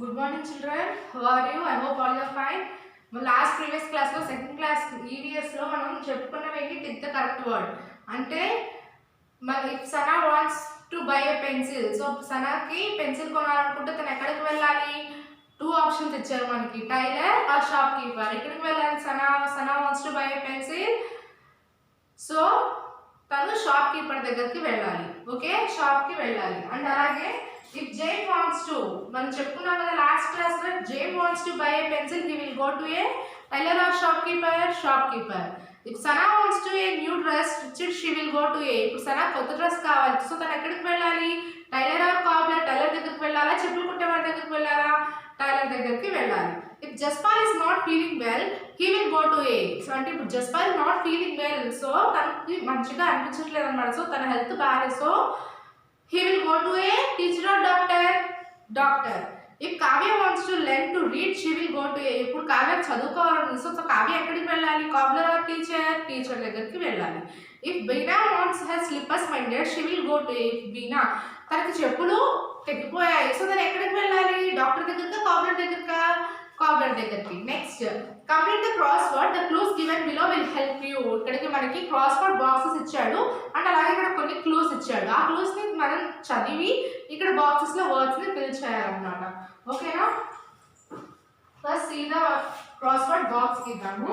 Good morning, children. How are you? I hope all you are fine. Last previous class లో second class EVS లో మనం చెప్పుకున్నవేంటి tick the correct word అంటే if Sana wants to buy a pencil, so సనాకి pencil కొనాలనుకుంటే తను ఎక్కడికి వెళ్ళాలి? టూ ఆప్షన్స్ ఇచ్చారు మనకి, టైలర్ ఆర్ షాప్ కీపర్. ఎక్కడికి వెళ్ళాలి? Sana wants to buy a pencil, so తను షాప్ కీపర్ దగ్గరికి వెళ్ళాలి. ఓకే, షాప్ కి వెళ్ళాలి. అండ్ అలాగే if Jane wants to, మనం చెప్పుకున్నాం కదా లాస్ట్ క్లాస్ లో, Jane wants to buy a pencil, he will go to a tailor or shopkeeper. If Sana wants to a new dress, she will go to a, ఇప్పుడు సనా కొత్త dress కావాలి, so తను ఎక్కడికి వెళ్ళాలి? టైలర్ ఆర్ కాబ్లర్, టైలర్ దగ్గరికి వెళ్ళాలా? చెప్పులు కుట్టేవాడి దగ్గరికి వెళ్ళాలా? టైలర్ దగ్గరికి వెళ్ళాలి. If Jaspal is not feeling well, he will go to a, so అంటే ఇప్పుడు Jaspal is not feeling well, so తనకి మంచిగా అనిపించట్లేదు అన్నమాట, సో తన హెల్త్ బాగాలేదు, so he will go to a teacher or doctor. If Kavya wants to learn to read, she will go to a, ఇప్పుడు కావ్య చదువుకోవాలని, సో కావ్య ఎక్కడికి వెళ్ళాలి? కాబ్లర్ ఆర్ టీచర్ దగ్గరికి వెళ్ళాలి. If Beena wants her slippers mended, she will go to a, if Beena తనకి చెప్పులు తెగిపోయాయి, so తను ఎక్కడికి వెళ్ళాలి? డాక్టర్ దగ్గరికి, కాబ్లర్ దగ్గరికి. Next, complete the crossword, the clues given below will help you. ఇక్కడికి మనకి క్రాస్వర్డ్ బాక్సెస్ ఇచ్చాడు అండ్ అలాగే ఇక్కడ కొన్ని క్లూస్ ఇచ్చాడు. ఆ క్లూస్ ని మనం చదివి ఇక్కడ బాక్సెస్ లో వర్డ్స్ ని ఫిల్ చేయాలన్నమాట. ఓకేనా? First see the crossword box ఇద్దాము.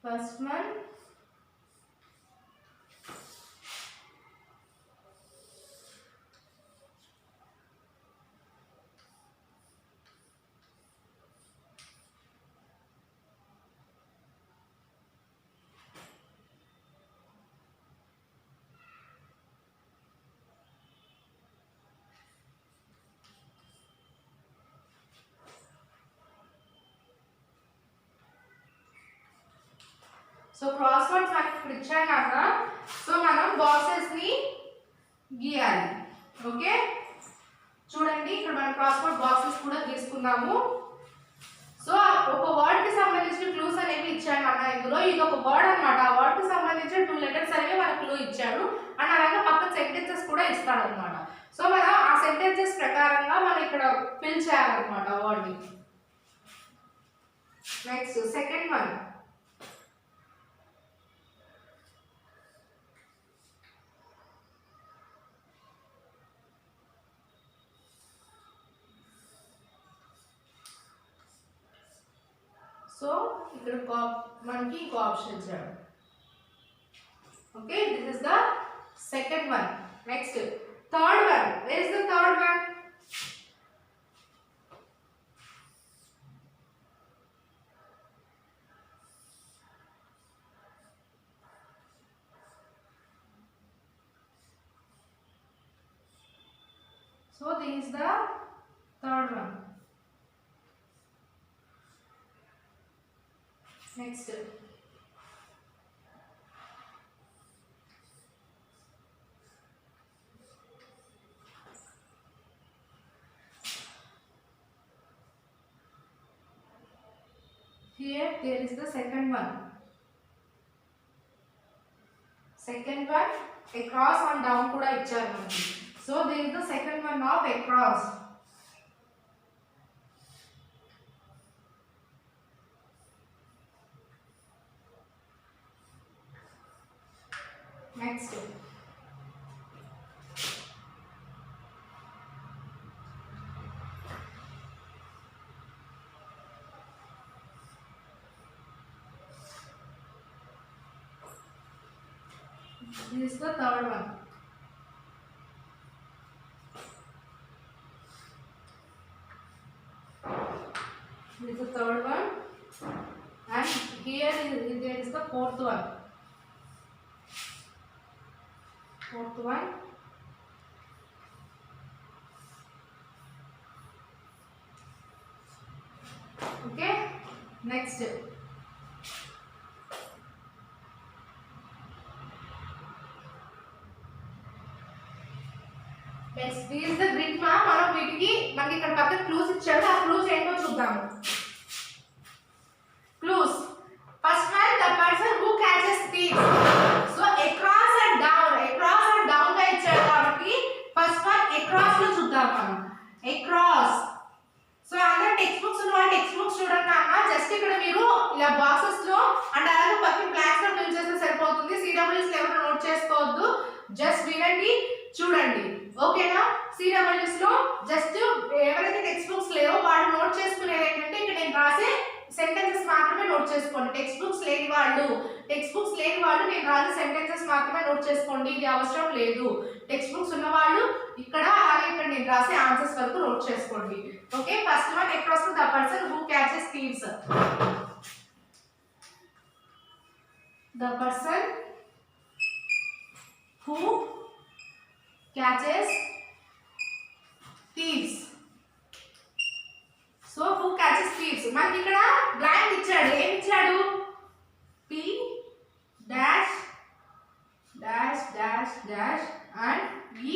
First one, so crosswords మనకి ఇప్పుడు ఇచ్చాం కదా, సో మనం బాక్సెస్ ని గీయాలి. ఓకే, చూడండి ఇక్కడ మనం క్రాస్ వర్డ్ బాక్సెస్ కూడా గీసుకున్నాము. సో ఒక వర్డ్ కి సంబంధించిన క్లూస్ అనేవి ఇచ్చాడు అన్న ఇందులో. ఇది ఒక వర్డ్ అన్నమాట, ఆ వర్డ్ కి సంబంధించిన 2 లెటర్స్ అనేవి మనకు క్లూ ఇచ్చాడు అండ్ అలాగే పక్కన సెంటెన్సెస్ కూడా ఇస్తాడు అనమాట. సో మనం ఆ సెంటెన్సెస్ ప్రకారంగా మనం ఇక్కడ ఫిల్ చేయాలన్నమాట వర్డ్ ని. నెక్స్ట్ సెకండ్ వన్, సో ఇక్కడ మనకి ఇంకో ఆప్షన్ ఇచ్చాడు. Okay, this is the second one. Next third one, where is the third one? So this is the third one. Next, here there is the second one. Second one, across and down kuda icharu manaki. So there is the second one of across. Next, this is the third one. This is the third one and here there is the fourth one. Fourth one. Okay, next, Next, this is the grid map. మనం వీటికి మనకి ఇక్కడ పక్కన clues ఇచ్చాడు. ఆ clues ఏంటో చూద్దాము. Clues. First one, the person who catches thieves. So across just ఇక్కడ మీరు ఇలా బాక్సెస్ లో అండ్ అలాగే పక్కన బ్లాంక్స్ లో ఫిల్ చేస్తే సరిపోతుంది. సిడబ్ల్యూస్ ఎవరు నోట్ చేసుకోవద్దు, జస్ట్ వినండి చూడండి ఓకేనా. సిడబ్ల్యూస్ లో జస్ట్ ఎవరైతే టెక్స్ట్ బుక్స్ లేవో వాళ్ళు నోట్ చేసుకునేది ఏంటంటే ఇక్కడ నేను రాసే సెంటెన్సెస్ మాత్రమే నోట్ చేసుకోండి. టెక్స్ట్ బుక్స్ లేని వాళ్ళు నేను రాసే సెంటెన్సెస్ మాత్రమే నోట్ చేసుకోండి, ఇది అవసరం లేదు. టెక్స్ట్ బుక్స్ ఉన్న వాళ్ళు ఇక్కడ అలాగే ఇక్కడ నేను రాసే ఆన్సర్స్ వరకు నోట్ చేసుకోండి okay. First one across the person who catches thieves. The person who catches thieves. So who catches thieves? మనకి ఇక్కడ బ్లాంక్ ఇచ్చాడు, ఏం ఇచ్చాడు? P dash dash dash dash and E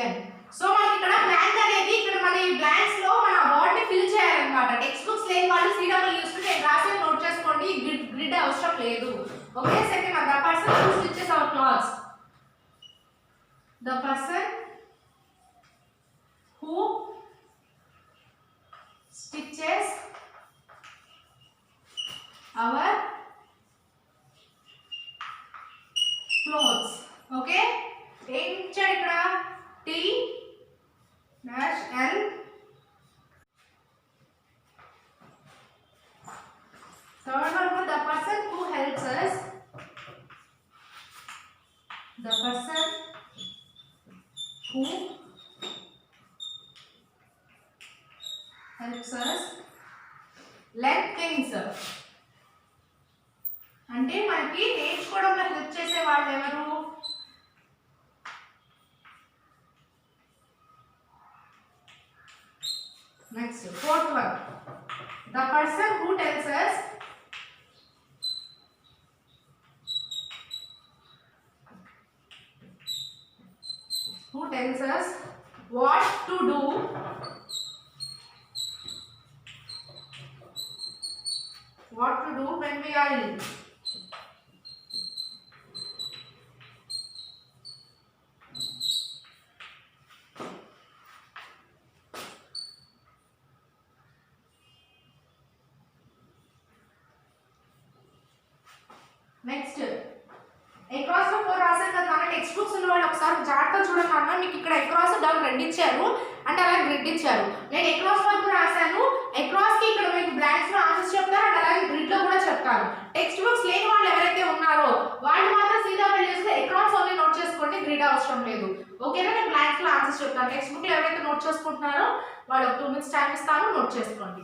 N. So మనకి ఇక్కడ బ్లాంక్ అనేది ఇక్కడ మన ఈ బ్లాంక్స్ లో మన వర్డ్ ని ఫిల్ చేయాలన్నమాట. టెక్స్ట్ బుక్స్ లేని వాళ్ళు సిడబ్ల్యూస్ నేను రాసే నోట్ చేసుకోండి, గ్రిడ్ అవసరం లేదు okay. Second one, the person who stitches our clothes. The person who stitches our clothes. Okay? ఏం ఇచ్చాడు ఇక్కడ? T dash L. Third one, the person who helps us. The person who helps us learn things. అంటే మనకి నేర్చుకోవడంలో help చేసే వాళ్ళు ఎవరు? Next fourth one, the person who tells us what to do when we are ill. Next across లో 4 రాశాను కదా మన టెక్స్ట్ బుక్స్ ఉన్న వాళ్ళు ఒకసారి జాగ్రత్తగా చూడండి అన్న. మీకు ఇక్కడ అక్రాస్ డౌన్ రెడ్ ఇచ్చారు అంటే అలాగే గ్రిడ్ ఇచ్చారు. నేను అక్రాస్ వరకు రాశాను, అక్రాస్ కి ఇక్కడ మీకు బ్లాంక్స్ లో ఆన్సర్స్ చెప్తారు అండ్ అలాగే గ్రిడ్ లో కూడా చెప్తాను. టెక్స్ట్ బుక్స్ లేని వాళ్ళు ఎవరైతే ఉన్నారో వాళ్ళు మాత్రం సిడబ్ల్యూస్ అక్రాస్ ఓన్లీ నోట్ చేసుకోండి, గ్రిడ్ అవసరం లేదు ఓకేనా. నేను బ్లాంక్స్ లో ఆన్సర్స్ చెప్తాను. టెక్స్ట్ బుక్ లో ఎవరైతే నోట్ చేసుకుంటున్నారో వాళ్ళు 2 minutes టైం ఇస్తాను, నోట్ చేసుకోండి.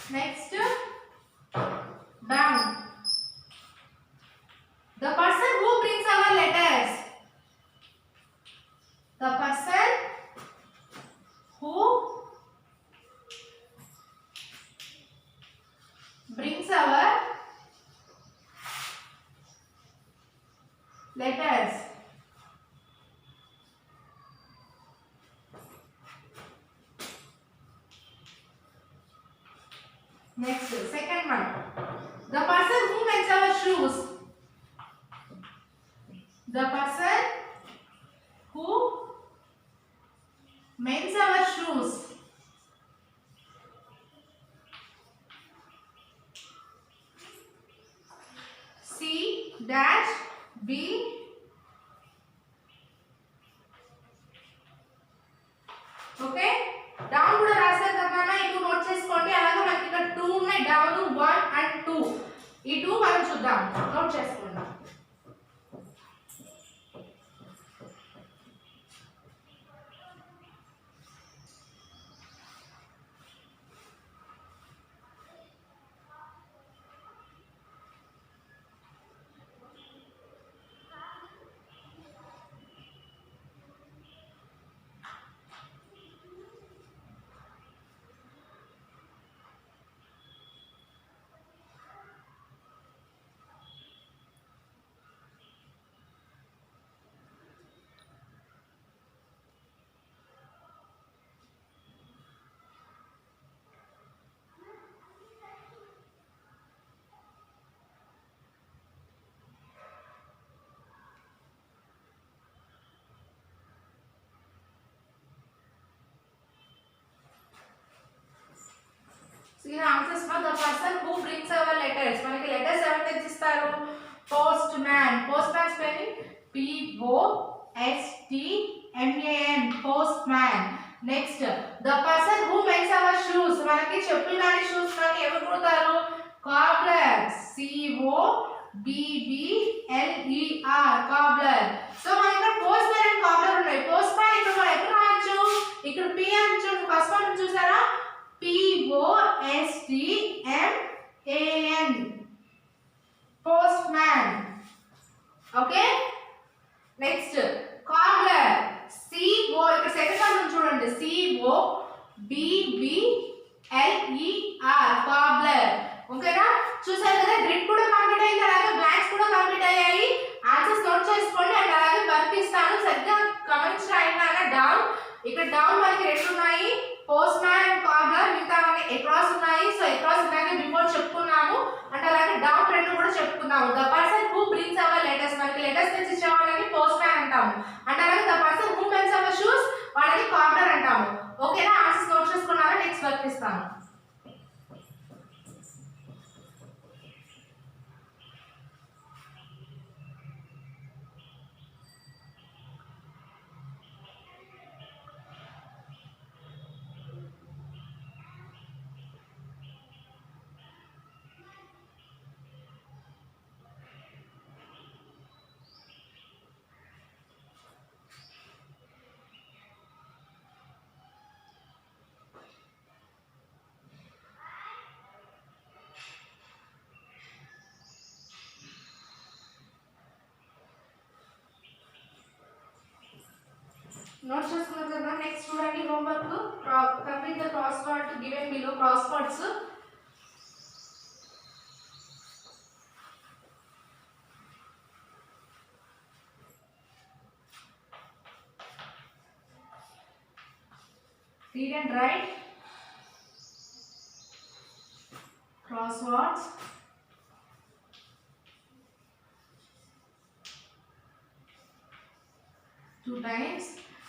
Next, down. The person who brings our letters. The person who brings our letters. Next, second one. The person who makes our shoes. The person who mends our shoes. C dash B okay down కూడా రాశారు కదా ఇటు note చేసుకోండి అలాగే మనకి ఇక్కడ 2 ఉన్నాయి down 1 and 2 ఈ 2 మనం చూద్దాం నోట్ చేసుకుందాం So here answers for the person who brings our letters. మనకి letters ఎవరు తెచ్చిస్తారు? Postman. Postman spelling P O S T M A N. Postman. Next, the person who makes our shoes. మనకి చెప్పులు కానీ shoes కానీ ఎవరు కుడతారు? Cobbler. C O B B L E R. Cobbler. So మనకి postman and cobbler ఉన్నాయి. postman ఇక్కడ మనం ఎక్కడ రాయొచ్చు? ఇక్కడ P అని చూడండి ఫస్ట్ వన్ చూసారా? P O S T M A N. Postman. Okay? Next, cobbler. C O ఇక్కడ సెకండ్ వన్ చూడండి C O B B L E R. cobbler. ఓకేనా చూసారు కదా గ్రిడ్ కూడా కంప్లీట్ అయింది అలాగే బ్లాంక్స్ కూడా కంప్లీట్ అయ్యాయి ఆన్సర్స్ నోట్ చేసుకోండి అండ్ అలాగే వర్క్ ఇస్తాను సరిగ్గా గమనించి రాయండి డౌన్ ఇక్కడ డౌన్ మనకి రెండు ఉన్నాయి postman and cobbler మిగతావన్నీ across ఉన్నాయి సో across ఇందాక బిఫోర్ చెప్పుకున్నాము అండ్ అలాగే డౌన్ రెండు కూడా చెప్పుకున్నాము the person who brings our letters మనకి లెటర్స్ తెచ్చి ఇచ్చే వాళ్ళని postman అంటాము అండ్ అలాగే the person who mends our shoes వాళ్ళని cobbler అంటాము ఓకేనా ఆన్సర్స్ నోట్ చేసుకున్నారా నెక్స్ట్ వర్క్ ఇస్తాను నోట్ చేసుకున్నారు కదా నెక్స్ట్ చూడండి homework complete the cross word given below cross words read and write crosswords two times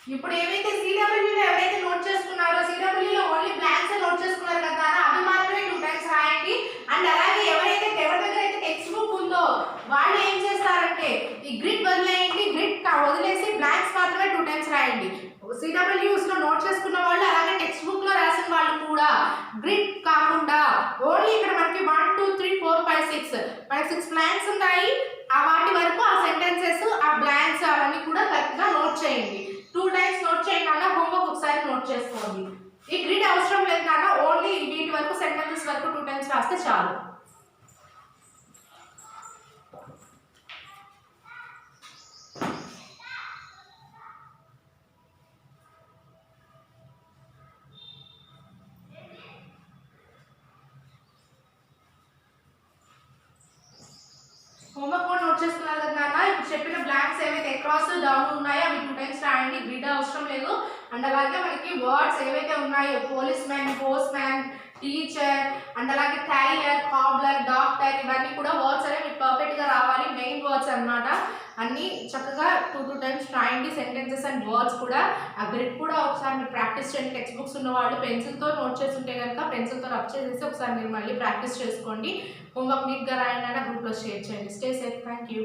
ఇప్పుడు ఏవైతే CW లో ఎవరైతే నోట్ చేసుకున్నారో CW లో ఓన్లీ బ్లాంక్స్ నోట్ చేసుకున్నారు కదా అవి మాత్రమే 2 టైమ్స్ రాయండి అండ్ అలాగే ఎవరి దగ్గర అయితే టెక్స్ట్ బుక్ ఉందో వాళ్ళు ఏం చేస్తారంటే ఈ గ్రిడ్ వదిలేయండి గ్రిడ్ వదిలేసి బ్లాంక్స్ మాత్రమే 2 టైమ్స్ రాయండి CWs లో నోట్ చేసుకున్న వాళ్ళు అలాగే టెక్స్ట్ బుక్ లో రాసిన వాళ్ళు కూడా గ్రిడ్ కాకుండా ఓన్లీ ఇక్కడ మనకి 1 2 3 4 5 6 మనకి 6 బ్లాంక్స్ ఉన్నాయి ఆ వాటి వరకు ఆ సెంటెన్సెస్ ఆ బ్లాంక్స్ అవన్నీ కూడా కరెక్ట్ గా నోట్ చేయండి 2 టైమ్స్ నోట్ చేయండి అన్న హోంవర్క్ ఒకసారి నోట్ చేసుకోండి ఈ గ్రిడ్ అవసరం లేదు నాన్న, ఓన్లీ వీటి వరకు సెంటెన్సెస్ వరకు 2 టైమ్స్ రాస్తే చాలు. హోంవర్క్ కూడా నోట్ చేసుకున్నారు కదా నాన్న. ఇప్పుడు చెప్పిన బ్లాంక్స్ ఏవైతే అక్రాస్ డౌన్ ఉన్నాయో అవి 2 టైమ్స్ రాయండి, గ్రిడ్ అవసరం లేదు. అండ్ అలాగే మనకి వర్డ్స్ ఏవైతే ఉన్నాయో police man, post man, teacher, and అలాగే టైలర్, కాబ్లర్, డాక్టర్, ఇవన్నీ కూడా వర్డ్స్ అనేవి మీకు పర్ఫెక్ట్గా రావాలి. మెయిన్ వర్డ్స్ అన్నమాట. అన్నీ చక్కగా 2 టైమ్స్ రాయండి, సెంటెన్సెస్ అండ్ వర్డ్స్ కూడా. ఆ గ్రిడ్ కూడా ఒకసారి మీరు ప్రాక్టీస్ చేయండి. టెక్స్ట్ బుక్స్ ఉన్న వాళ్ళు పెన్సిల్తో నోట్ చేస్తుంటే కనుక పెన్సిల్తో రబ్ చేసేసి ఒకసారి మీరు మళ్ళీ ప్రాక్టీస్ చేసుకోండి. హోంవర్క్ నీట్గా రాయండి అన్న గ్రూప్లో షేర్ చేయండి. Stay safe. Thank you.